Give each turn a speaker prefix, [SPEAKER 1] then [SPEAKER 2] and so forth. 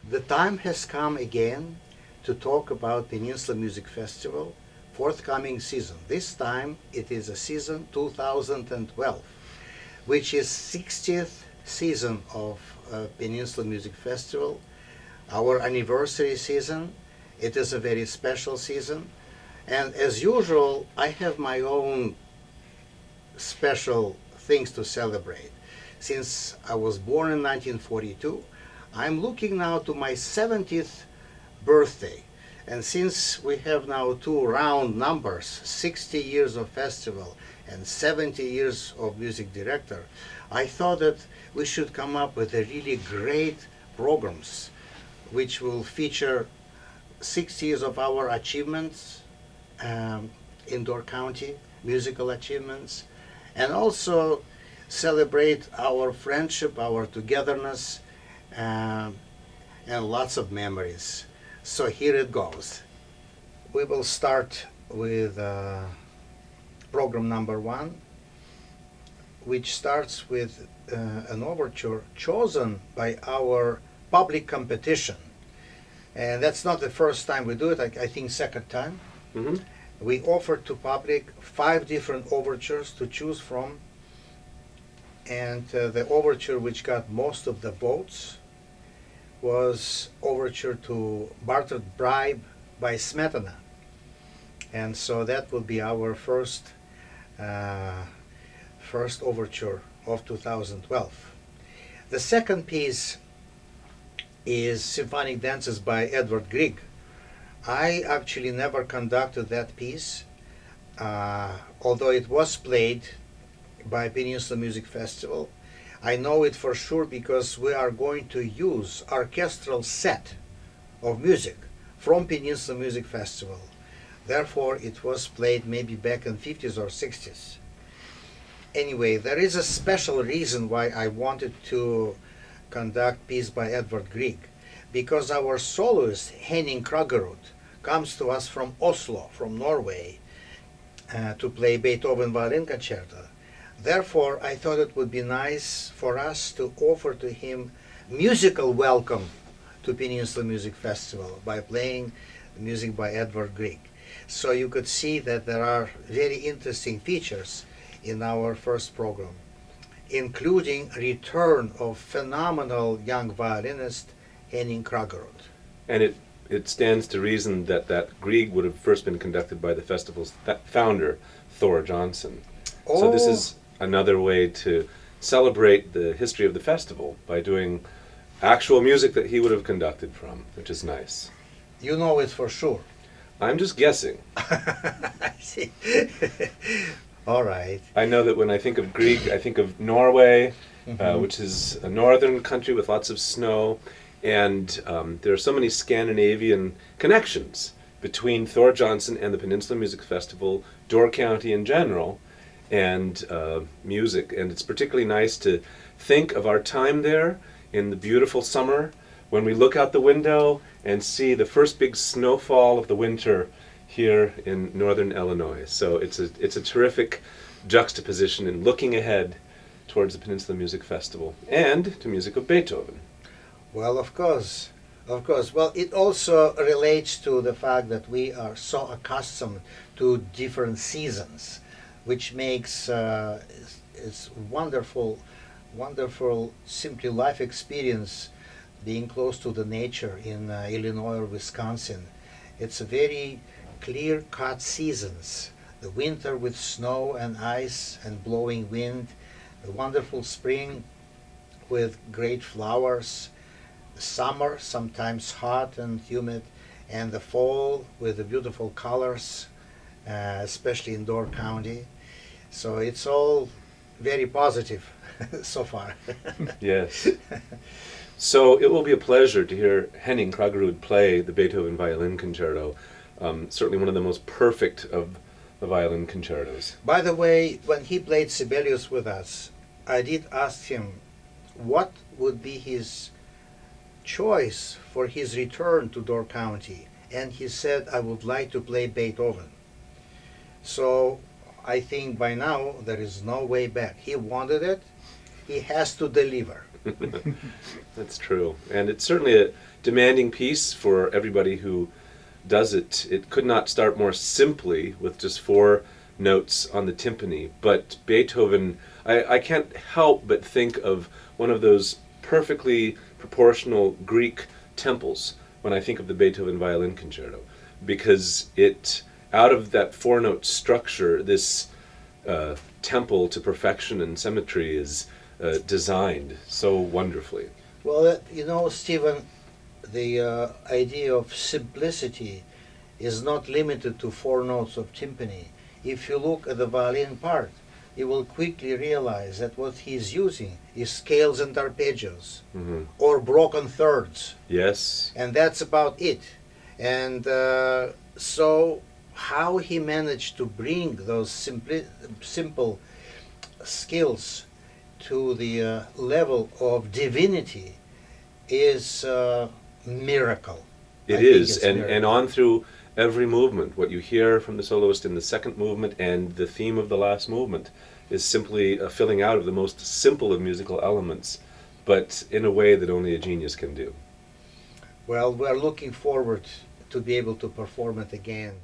[SPEAKER 1] The time has come again to talk about Peninsula Music Festival forthcoming season. This time it is a season 2012, which is 60th season of Peninsula Music Festival, our anniversary season. It is a very special season, and as usual I have my own special things to celebrate. Since I was born in 1942, I'm looking now to my 70th birthday. And since we have now two round numbers, 60 years of festival and 70 years of music director, I thought that we should come up with a really great programs which will feature 60 years of our achievements in Door County, musical achievements, and also celebrate our friendship, our togetherness, and lots of memories. So here it goes. We will start with program number 1, which starts with an overture chosen by our public competition. And that's not the first time we do it, I think second time.
[SPEAKER 2] Mm-hmm.
[SPEAKER 1] We offered to public 5 different overtures to choose from, and the overture which got most of the votes was overture to Bartered Bribe by Smetana. And so that will be our first overture of 2012. The second piece is Symphonic Dances by Edvard Grieg. I actually never conducted that piece, although it was played by Peninsula Music Festival. I know it for sure because we are going to use orchestral set of music from Peninsula Music Festival. Therefore, it was played maybe back in 50s or 60s. Anyway, there is a special reason why I wanted to conduct piece by Edvard Grieg, because our soloist Henning Kragerud comes to us from Oslo, from Norway, to play Beethoven Violin Concerto. Therefore, I thought it would be nice for us to offer to him musical welcome to Peninsula Music Festival by playing music by Edvard Grieg. So you could see that there are very interesting features in our first program, including return of phenomenal young violinist Henning Kragerud.
[SPEAKER 2] And it stands to reason that Grieg would have first been conducted by the festival's founder, Thor Johnson.
[SPEAKER 1] Oh.
[SPEAKER 2] So this is another way to celebrate the history of the festival by doing actual music that he would have conducted from, which is nice.
[SPEAKER 1] You know it for sure.
[SPEAKER 2] I'm just guessing.
[SPEAKER 1] I see. All right.
[SPEAKER 2] I know that when I think of Grieg, I think of Norway,
[SPEAKER 1] Mm-hmm.
[SPEAKER 2] which is a northern country with lots of snow, and there are so many Scandinavian connections between Thor Johnson and the Peninsula Music Festival, Door County in general, and music. And it's particularly nice to think of our time there in the beautiful summer when we look out the window and see the first big snowfall of the winter here in northern Illinois. So it's a terrific juxtaposition in looking ahead towards the Peninsula Music Festival and to music of Beethoven.
[SPEAKER 1] Well, of course. Well, it also relates to the fact that we are so accustomed to different seasons, which makes it's wonderful, simply life experience being close to the nature in Illinois or Wisconsin. It's a very clear-cut seasons. The winter with snow and ice and blowing wind, the wonderful spring with great flowers, summer sometimes hot and humid, and the fall with the beautiful colors, especially in Door County. So it's all very positive so far.
[SPEAKER 2] Yes. So it will be a pleasure to hear Henning Kragerud play the Beethoven Violin Concerto, certainly one of the most perfect of the violin concertos.
[SPEAKER 1] By the way, when he played Sibelius with us, I did ask him what would be his choice for his return to Door County, and he said, I would like to play Beethoven. So I think by now there is no way back. He wanted it, he has to deliver.
[SPEAKER 2] That's true. And it's certainly a demanding piece for everybody who does it. It could not start more simply with just four notes on the timpani, but Beethoven, I can't help but think of one of those perfectly proportional Greek temples when I think of the Beethoven violin concerto, because it, out of that four-note structure, this temple to perfection and symmetry is designed so wonderfully.
[SPEAKER 1] Well, Stephen, the idea of simplicity is not limited to four notes of timpani. If you look at the violin part, you will quickly realize that what he's using is scales and arpeggios,
[SPEAKER 2] Mm-hmm.
[SPEAKER 1] or broken thirds,
[SPEAKER 2] Yes.
[SPEAKER 1] and that's about it. And so, how he managed to bring those simple skills to the level of divinity is a miracle.
[SPEAKER 2] It
[SPEAKER 1] I think
[SPEAKER 2] is,
[SPEAKER 1] it's
[SPEAKER 2] and
[SPEAKER 1] miracle.
[SPEAKER 2] on through every movement, what you hear from the soloist in the second movement and the theme of the last movement is simply a filling out of the most simple of musical elements, but in a way that only a genius can do.
[SPEAKER 1] Well, we're looking forward to be able to perform it again.